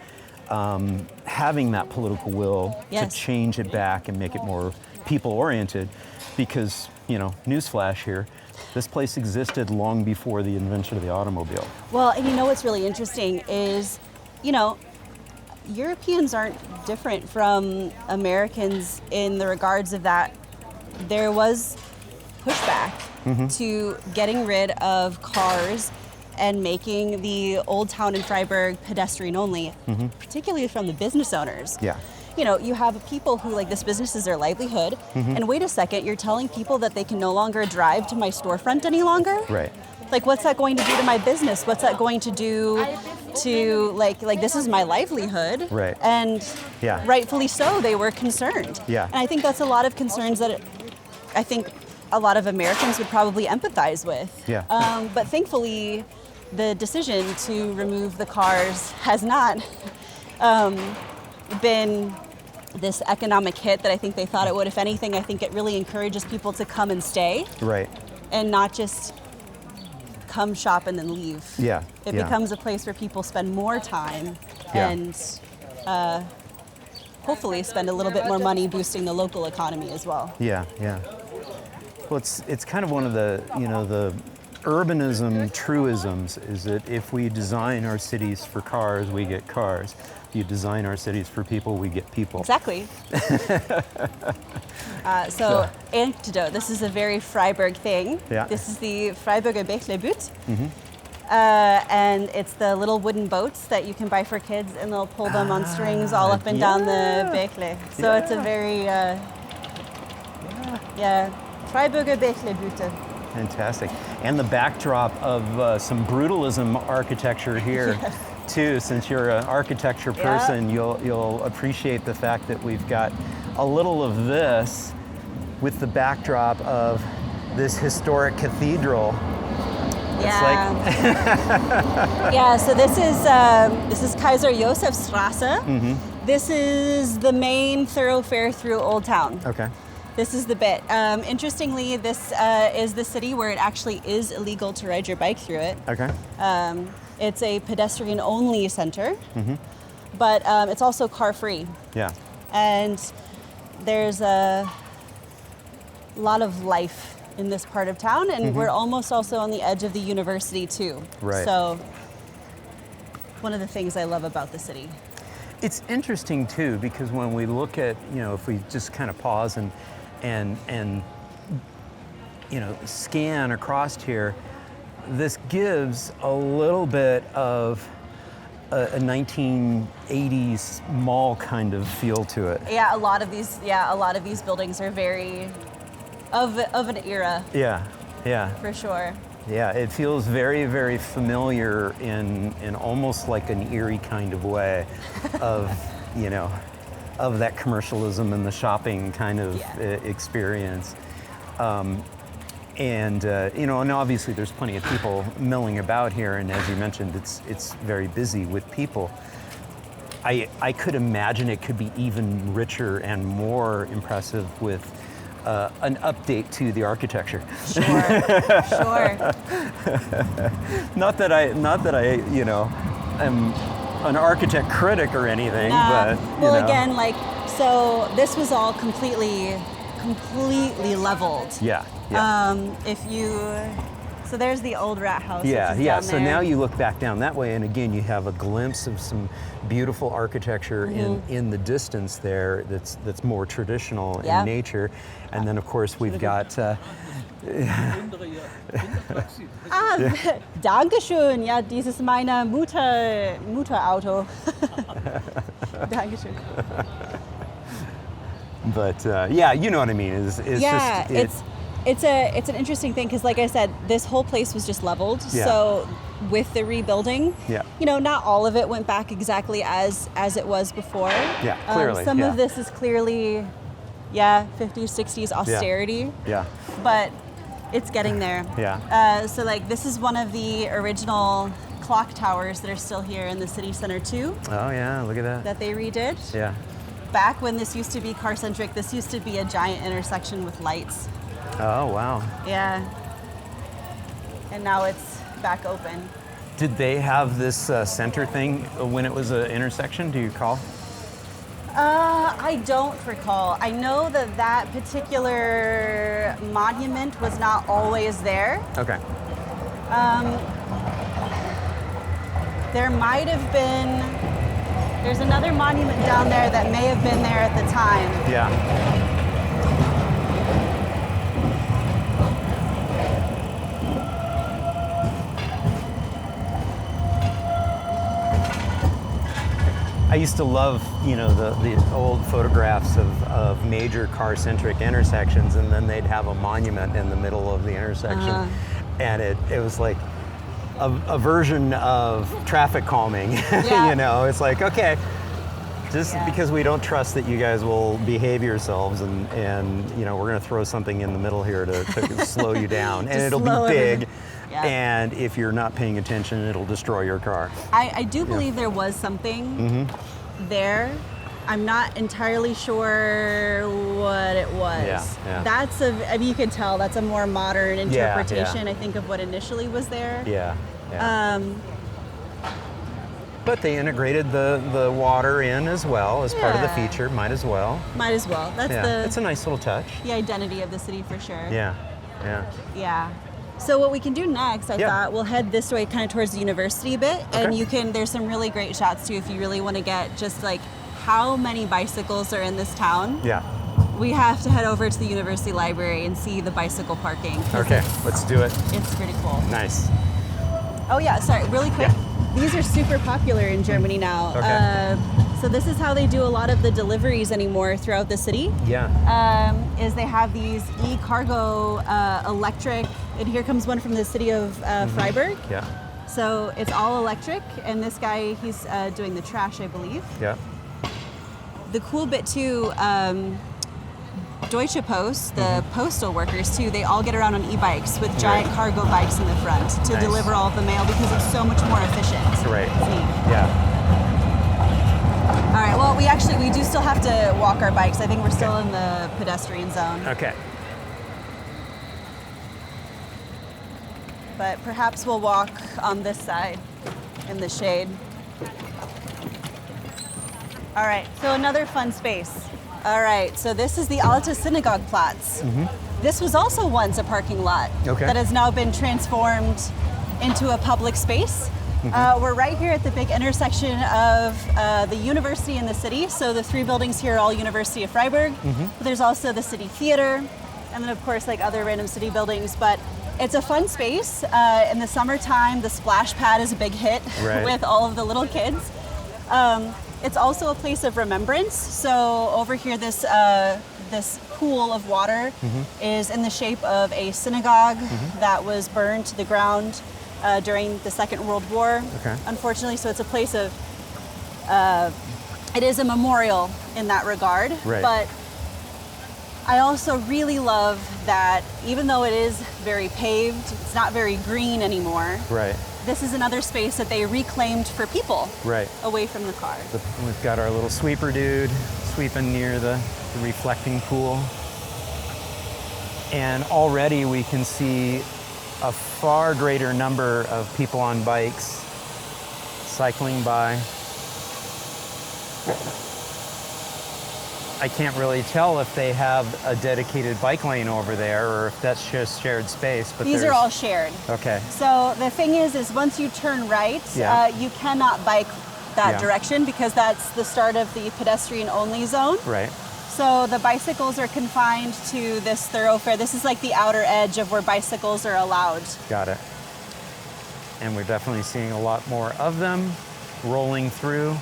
having that political will to change it back and make it more people-oriented. Because, you know, newsflash here, this place existed long before the invention of the automobile. Well, and you know what's really interesting is, you know, Europeans aren't different from Americans in the regards of that there was pushback to getting rid of cars and making the old town in Freiburg pedestrian only, particularly from the business owners. Yeah. You know, you have people who, like, this business is their livelihood, and wait a second, you're telling people that they can no longer drive to my storefront any longer? Right. Like, what's that going to do to my business? What's that going to do to, like this is my livelihood. Right. And rightfully so, they were concerned. Yeah. And I think that's a lot of concerns that I think a lot of Americans would probably empathize with. Yeah. But thankfully, the decision to remove the cars has not been this economic hit that I think they thought it would. If anything, I think it really encourages people to come and stay. Right. And not just come shop and then leave. Yeah. It becomes a place where people spend more time and hopefully spend a little bit more money boosting the local economy as well. Yeah, yeah. Well, it's kind of one of the, you know, the urbanism truisms, is that if we design our cities for cars, we get cars. If you design our cities for people, we get people. Exactly. So, antidote. This is a very Freiburg thing. Yeah. This is the Freiburger Bechleboot. And it's the little wooden boats that you can buy for kids, and they'll pull them on strings all up and down the Bechle. So it's a very, Freiburger Bechleboote. Fantastic. And the backdrop of some brutalism architecture here. Too, since you're an architecture person, you'll appreciate the fact that we've got a little of this with the backdrop of this historic cathedral. So this is Kaiser Josefstrasse. This is the main thoroughfare through Old Town. Okay. This is the bit. Interestingly, this is the city where it actually is illegal to ride your bike through it. Okay. It's a pedestrian-only center, but it's also car-free. Yeah. And there's a lot of life in this part of town, and we're almost also on the edge of the university too. Right. So one of the things I love about the city. It's interesting too, because when we look at, if we just kind of pause and scan across here, this gives a little bit of a 1980s mall kind of feel to it. Yeah, a lot of these buildings are very of an era. Yeah, For sure. yeah. It feels very, very familiar in almost like an eerie kind of way, of of that commercialism and the shopping kind of experience. And obviously there's plenty of people milling about here, and as you mentioned, it's very busy with people. I could imagine it could be even richer and more impressive with an update to the architecture. Sure. Not that I am an architect critic or anything, but again, so this was all completely leveled. Yeah. So there's the old rat house. Yeah. Down So there. now you look back down that way, and again you have a glimpse of some beautiful architecture in the distance there. That's more traditional in nature, and then of course we've got. Dankeschön. Ja, dieses ist meine Mutterauto. Dankeschön. But you know what I mean. It's an interesting thing because, like I said, this whole place was just leveled. Yeah. So with the rebuilding, not all of it went back exactly as it was before. Yeah, clearly. Some of this is clearly, 50s, 60s austerity. Yeah. But it's getting there. Yeah. So this is one of the original clock towers that are still here in the city center too. Oh yeah, look at that. That they redid. Yeah. Back when this used to be car-centric, this used to be a giant intersection with lights. Oh wow. Yeah. And now it's back open. Did they have this center thing when it was an intersection? Do you recall? I don't recall. I know that particular monument was not always there. Okay. There might have been. There's another monument down there that may have been there at the time. Yeah. I used to love, the old photographs of major car-centric intersections, and then they'd have a monument in the middle of the intersection, and it was like a version of traffic calming. Yeah. It's like, okay, just because we don't trust that you guys will behave yourselves, and we're going to throw something in the middle here to slow you down, and it'll be big. Yeah. And if you're not paying attention, it'll destroy your car. I do believe there was something there. I'm not entirely sure what it was. Yeah. That's you can tell that's a more modern interpretation, Yeah. I think, of what initially was there. Yeah. But they integrated the water in as well as part of the feature. Might as well. Might as well. That's it's a nice little touch. The identity of the city for sure. Yeah. So what we can do next, I thought, we'll head this way kind of towards the university a bit, and there's some really great shots too if you really want to get just how many bicycles are in this town. Yeah. We have to head over to the university library and see the bicycle parking. Okay, let's do it. It's pretty cool. Nice. Oh yeah, sorry, really quick. Yeah. These are super popular in Germany now. Okay. So this is how they do a lot of the deliveries anymore throughout the city. Yeah. Is they have these e-cargo electric, and here comes one from the city of Freiburg. Yeah. So it's all electric, and this guy, he's doing the trash, I believe. Yeah. The cool bit too, Deutsche Post, the postal workers too, they all get around on e-bikes with giant cargo bikes in the front to deliver all of the mail because it's so much more efficient. Right. See? Yeah. All right, well, we do still have to walk our bikes. I think we're still in the pedestrian zone. Okay. But perhaps we'll walk on this side in the shade. All right, so another fun space. All right, so this is the Alte Synagogueplatz. This was also once a parking lot that has now been transformed into a public space. We're right here at the big intersection of the university and the city. So the three buildings here are all University of Freiburg. But there's also the city theater, and then of course like other random city buildings. But it's a fun space. In the summertime, the splash pad is a big hit with all of the little kids. It's also a place of remembrance. So over here, this pool of water is in the shape of a synagogue that was burned to the ground during the Second World War, unfortunately. So it's a place of, it is a memorial in that regard. But I also really love that even though it is very paved, it's not very green anymore. This is another space that they reclaimed for people away from the car. We've got our little sweeper dude sweeping near the reflecting pool. And already we can see a far greater number of people on bikes cycling by. I can't really tell if they have a dedicated bike lane over there or if that's just shared space. But these are all shared. Okay. So the thing is once you turn right, you cannot bike that direction because that's the start of the pedestrian-only zone. So the bicycles are confined to this thoroughfare. This is like the outer edge of where bicycles are allowed. Got it. And we're definitely seeing a lot more of them rolling through.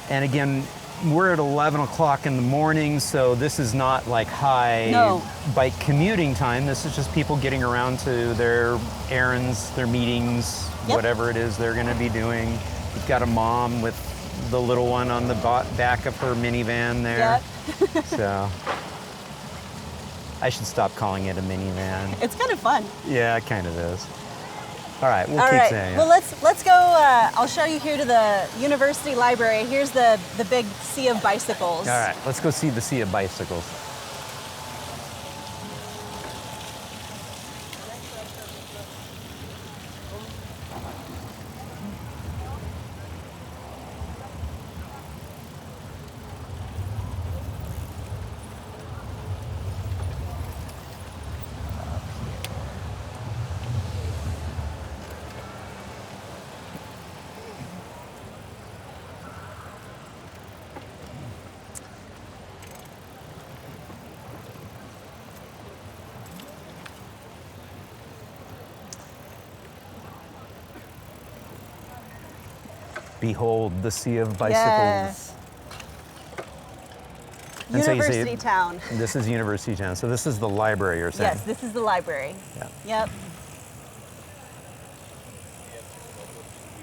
And again, we're at 11 o'clock in the morning, so this is not like high bike commuting time. This is just people getting around to their errands, their meetings, whatever it is they're going to be doing. You've got a mom with the little one on the back of her minivan there. So I should stop calling it a minivan. It's kind of fun. Yeah, it kind of is. All right, we'll keep saying it. Well, let's go. I'll show you here to the university library. Here's the big sea of bicycles. All right, let's go see the sea of bicycles. Behold the sea of bicycles. And University Town. This is University Town. So this is the library, you're saying? Yes, this is the library. Yep.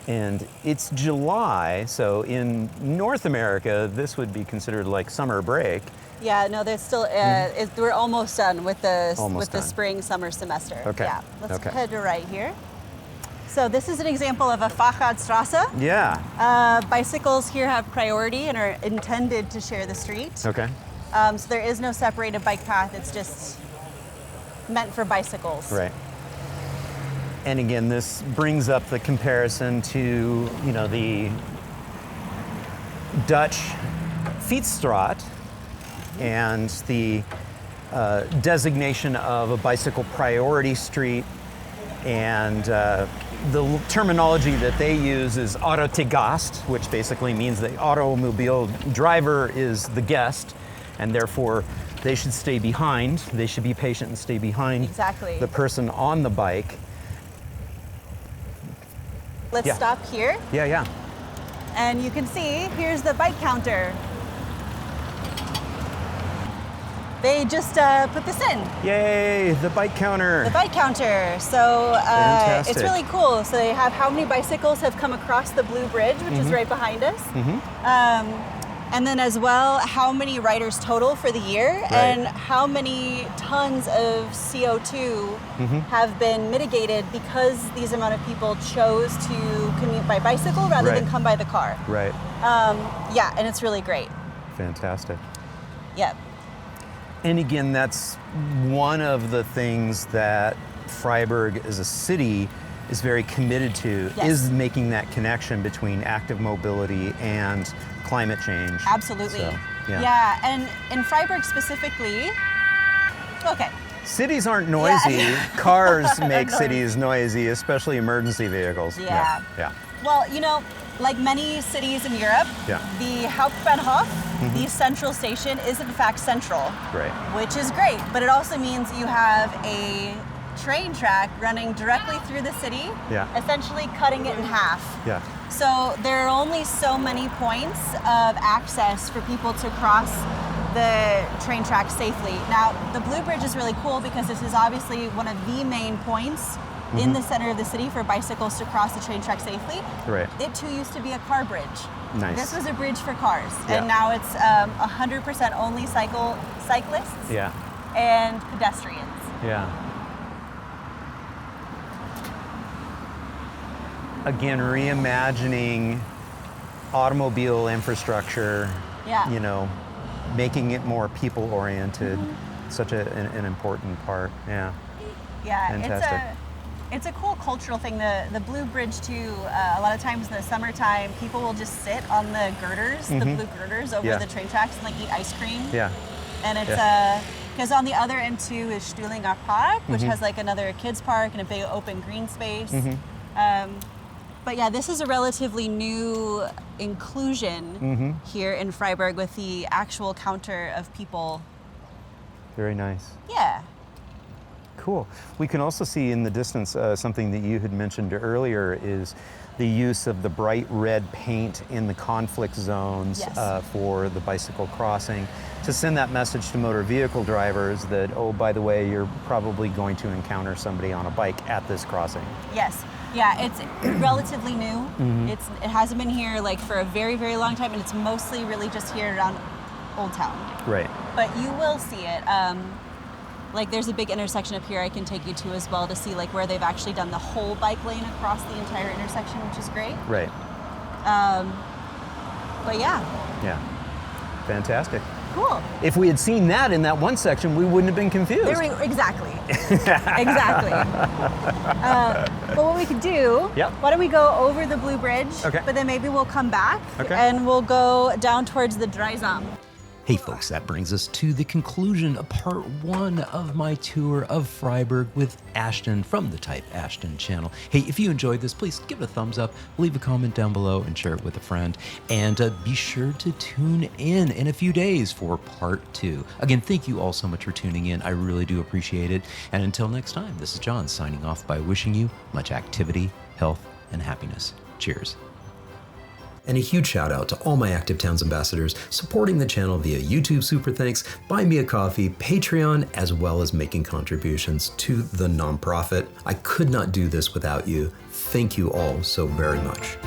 And it's July, so in North America, this would be considered like summer break. Yeah, no, there's still, we're almost done with the spring, summer semester. Yeah, let's head to right here. So this is an example of a Fahrradstraße. Bicycles here have priority and are intended to share the street. So there is no separated bike path. It's just meant for bicycles. And again, this brings up the comparison to, the Dutch Fietsstraat and the designation of a bicycle priority street. And the terminology that they use is auto te gast, which basically means the automobile driver is the guest, and therefore they should stay behind. They should be patient and stay behind the person on the bike. Let's stop here. And you can see, here's the bike counter. They just put this in. Yay, the bike counter. The bike counter. So it's really cool. So they have how many bicycles have come across the Blue Bridge, which is right behind us. And then as well, how many riders total for the year and how many tons of CO2 have been mitigated because these amount of people chose to commute by bicycle rather than come by the car. Yeah, and it's really great. Fantastic. Yep. And again, that's one of the things that Freiburg as a city is very committed to, is making that connection between active mobility and climate change. Absolutely. So. Yeah. Yeah, and in Freiburg specifically, okay. Cities aren't noisy. Yeah. Cars make cities noisy, especially emergency vehicles. Yeah. Yeah. Well, you know, like many cities in Europe, Yeah. the Hauptbahnhof, the central station, is in fact central. Great. Which is great, but it also means you have a train track running directly through the city, Yeah. essentially cutting it in half. Yeah. So there are only so many points of access for people to cross the train track safely. Now, the Blue Bridge is really cool because this is obviously one of the main points in the center of the city for bicycles to cross the train track safely. Right. It too used to be a car bridge. Nice. This was a bridge for cars, Yeah. and now it's 100% only cyclists Yeah. and pedestrians. Yeah. Again, reimagining automobile infrastructure, Yeah. you know, making it more people-oriented, such an important part. Yeah. Yeah, Fantastic. it's a cool cultural thing. The Blue Bridge too. A lot of times in the summertime, people will just sit on the girders, the blue girders over Yeah. the train tracks, and like eat ice cream. Yeah. And it's Yeah. because on the other end too is Stuhlinger Park, which has like another kids park and a big open green space. But yeah, this is a relatively new inclusion here in Freiburg with the actual counter of people. Very nice. Yeah. Cool. We can also see in the distance something that you had mentioned earlier is the use of the bright red paint in the conflict zones Yes. for the bicycle crossing to send that message to motor vehicle drivers that, oh, by the way, you're probably going to encounter somebody on a bike at this crossing. Yes. Yeah, it's relatively new. It hasn't been here like for a very, very long time, and it's mostly really just here around Old Town. Right. But you will see it. Like there's a big intersection up here I can take you to as well to see like where they've actually done the whole bike lane across the entire intersection, which is great. Right. But yeah, Yeah. Fantastic. cool. If we had seen that in that one section, we wouldn't have been confused. Exactly. Exactly. But what we could do, Yep. why don't we go over the Blue Bridge, Okay. but then maybe we'll come back Okay. and we'll go down towards the Dreisam. Hey folks, that brings us to the conclusion of part 1 of my tour of Freiburg with Ashton from the Type Ashton channel. Hey, if you enjoyed this, please give it a thumbs up, leave a comment down below, and share it with a friend. And be sure to tune in a few days for part 2. Again, thank you all so much for tuning in. I really do appreciate it. And until next time, this is John signing off by wishing you much activity, health, and happiness. Cheers. And a huge shout out to all my Active Towns ambassadors supporting the channel via YouTube Super Thanks, Buy Me a Coffee, Patreon, as well as making contributions to the nonprofit. I could not do this without you. Thank you all so very much.